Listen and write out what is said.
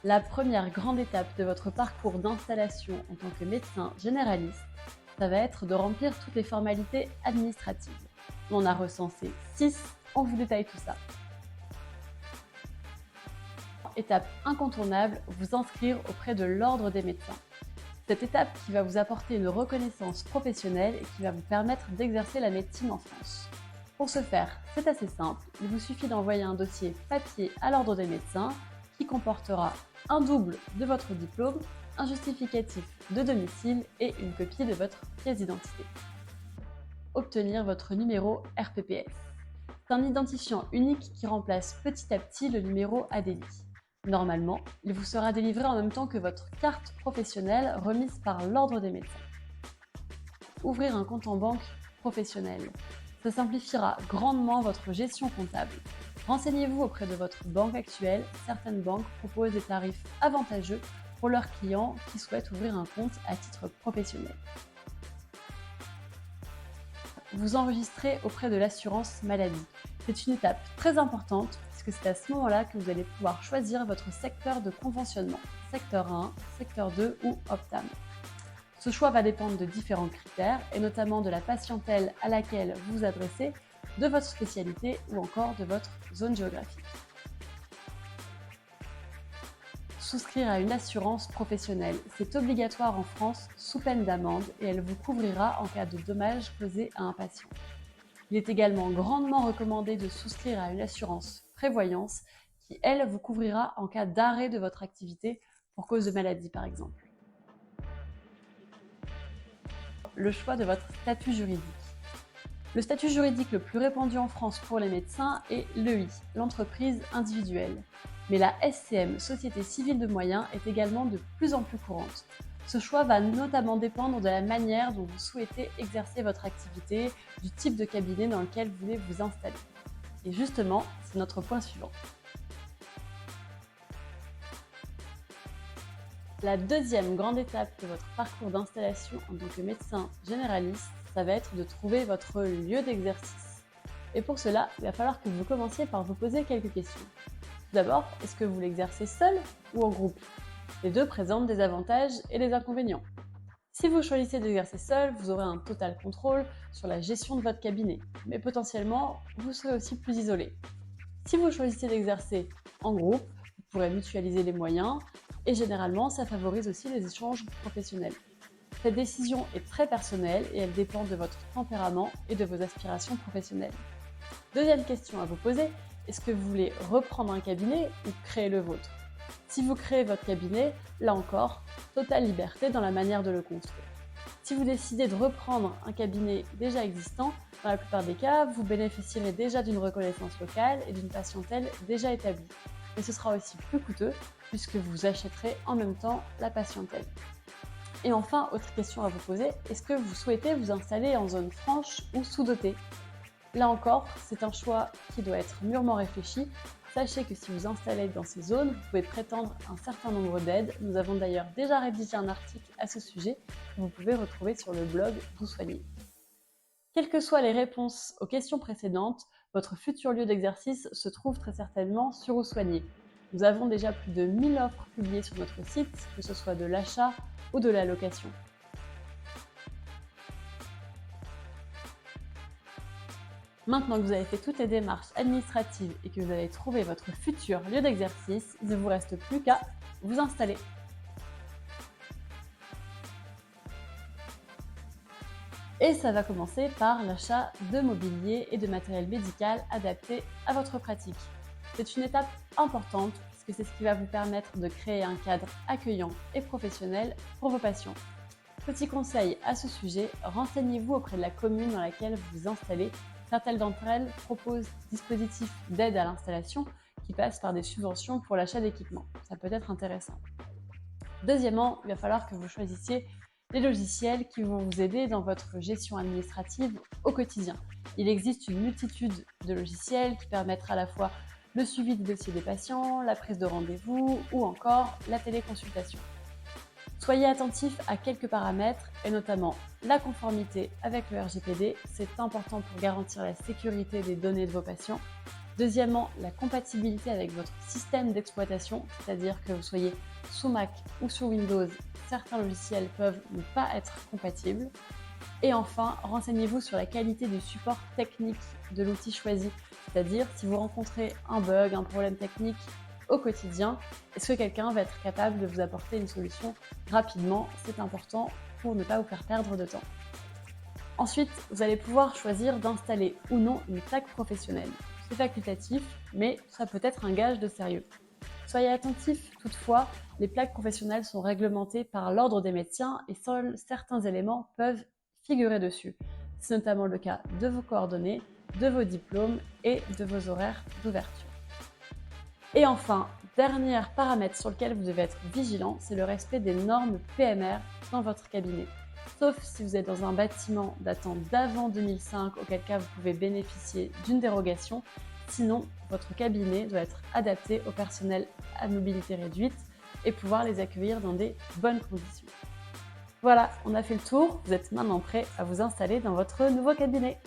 La première grande étape de votre parcours d'installation en tant que médecin généraliste, ça va être de remplir toutes les formalités administratives. On en a recensé 6, on vous détaille tout ça. Étape incontournable, vous inscrire auprès de l'ordre des médecins. Cette étape qui va vous apporter une reconnaissance professionnelle et qui va vous permettre d'exercer la médecine en France. Pour ce faire, c'est assez simple, il vous suffit d'envoyer un dossier papier à l'ordre des médecins qui comportera un double de votre diplôme, un justificatif de domicile et une copie de votre pièce d'identité. Obtenir votre numéro RPPS. C'est un identifiant unique qui remplace petit à petit le numéro ADELI. Normalement, il vous sera délivré en même temps que votre carte professionnelle remise par l'ordre des médecins. Ouvrir un compte en banque professionnel. Ça simplifiera grandement votre gestion comptable. Renseignez-vous auprès de votre banque actuelle. Certaines banques proposent des tarifs avantageux pour leurs clients qui souhaitent ouvrir un compte à titre professionnel. Vous enregistrez auprès de l'assurance maladie. C'est une étape très importante puisque c'est à ce moment-là que vous allez pouvoir choisir votre secteur de conventionnement, secteur 1, secteur 2 ou Optam. Ce choix va dépendre de différents critères et notamment de la patientèle à laquelle vous vous adressez, de votre spécialité ou encore de votre zone géographique. Souscrire à une assurance professionnelle. C'est obligatoire en France sous peine d'amende et elle vous couvrira en cas de dommages causés à un patient. Il est également grandement recommandé de souscrire à une assurance prévoyance qui, elle, vous couvrira en cas d'arrêt de votre activité pour cause de maladie par exemple. Le choix de votre statut juridique. Le statut juridique le plus répandu en France pour les médecins est l'EI, l'entreprise individuelle. Mais la SCM, Société civile de moyens, est également de plus en plus courante. Ce choix va notamment dépendre de la manière dont vous souhaitez exercer votre activité, du type de cabinet dans lequel vous voulez vous installer. Et justement, c'est notre point suivant. La deuxième grande étape de votre parcours d'installation en tant que médecin généraliste, ça va être de trouver votre lieu d'exercice. Et pour cela, il va falloir que vous commenciez par vous poser quelques questions. Tout d'abord, est-ce que vous l'exercez seul ou en groupe? Les deux présentent des avantages et des inconvénients. Si vous choisissez d'exercer seul, vous aurez un total contrôle sur la gestion de votre cabinet, mais potentiellement, vous serez aussi plus isolé. Si vous choisissez d'exercer en groupe, vous pourrez mutualiser les moyens et généralement, ça favorise aussi les échanges professionnels. Cette décision est très personnelle et elle dépend de votre tempérament et de vos aspirations professionnelles. Deuxième question à vous poser, est-ce que vous voulez reprendre un cabinet ou créer le vôtre? Si vous créez votre cabinet, là encore, totale liberté dans la manière de le construire. Si vous décidez de reprendre un cabinet déjà existant, dans la plupart des cas, vous bénéficierez déjà d'une reconnaissance locale et d'une patientèle déjà établie. Mais ce sera aussi plus coûteux puisque vous achèterez en même temps la patientèle. Et enfin, autre question à vous poser, est-ce que vous souhaitez vous installer en zone franche ou sous-dotée? Là encore, c'est un choix qui doit être mûrement réfléchi. Sachez que si vous installez dans ces zones, vous pouvez prétendre un certain nombre d'aides. Nous avons d'ailleurs déjà rédigé un article à ce sujet que vous pouvez retrouver sur le blog Vous Soignez. Quelles que soient les réponses aux questions précédentes, votre futur lieu d'exercice se trouve très certainement sur Vous Soignez. Nous avons déjà plus de 1000 offres publiées sur notre site, que ce soit de l'achat ou de la location. Maintenant que vous avez fait toutes les démarches administratives et que vous avez trouvé votre futur lieu d'exercice, il ne vous reste plus qu'à vous installer. Et ça va commencer par l'achat de mobilier et de matériel médical adapté à votre pratique. C'est une étape importante puisque c'est ce qui va vous permettre de créer un cadre accueillant et professionnel pour vos patients. Petit conseil à ce sujet, renseignez-vous auprès de la commune dans laquelle vous vous installez. Certaines d'entre elles proposent des dispositifs d'aide à l'installation qui passent par des subventions pour l'achat d'équipements. Ça peut être intéressant. Deuxièmement, il va falloir que vous choisissiez les logiciels qui vont vous aider dans votre gestion administrative au quotidien. Il existe une multitude de logiciels qui permettent à la fois le suivi des dossiers des patients, la prise de rendez-vous ou encore la téléconsultation. Soyez attentifs à quelques paramètres et notamment la conformité avec le RGPD, c'est important pour garantir la sécurité des données de vos patients. Deuxièmement, la compatibilité avec votre système d'exploitation, c'est-à-dire que vous soyez sous Mac ou sous Windows, certains logiciels peuvent ne pas être compatibles. Et enfin, renseignez-vous sur la qualité du support technique de l'outil choisi, c'est-à-dire si vous rencontrez un bug, un problème technique au quotidien, est-ce que quelqu'un va être capable de vous apporter une solution rapidement? C'est important pour ne pas vous faire perdre de temps. Ensuite, vous allez pouvoir choisir d'installer ou non une plaque professionnelle. C'est facultatif, mais ça peut être un gage de sérieux. Soyez attentifs, toutefois, les plaques professionnelles sont réglementées par l'ordre des médecins et seuls certains éléments peuvent figurer dessus. C'est notamment le cas de vos coordonnées, de vos diplômes et de vos horaires d'ouverture. Et enfin, dernier paramètre sur lequel vous devez être vigilant, c'est le respect des normes PMR dans votre cabinet. Sauf si vous êtes dans un bâtiment datant d'avant 2005, auquel cas vous pouvez bénéficier d'une dérogation. Sinon, votre cabinet doit être adapté au personnel à mobilité réduite et pouvoir les accueillir dans des bonnes conditions. Voilà, on a fait le tour. Vous êtes maintenant prêt à vous installer dans votre nouveau cabinet.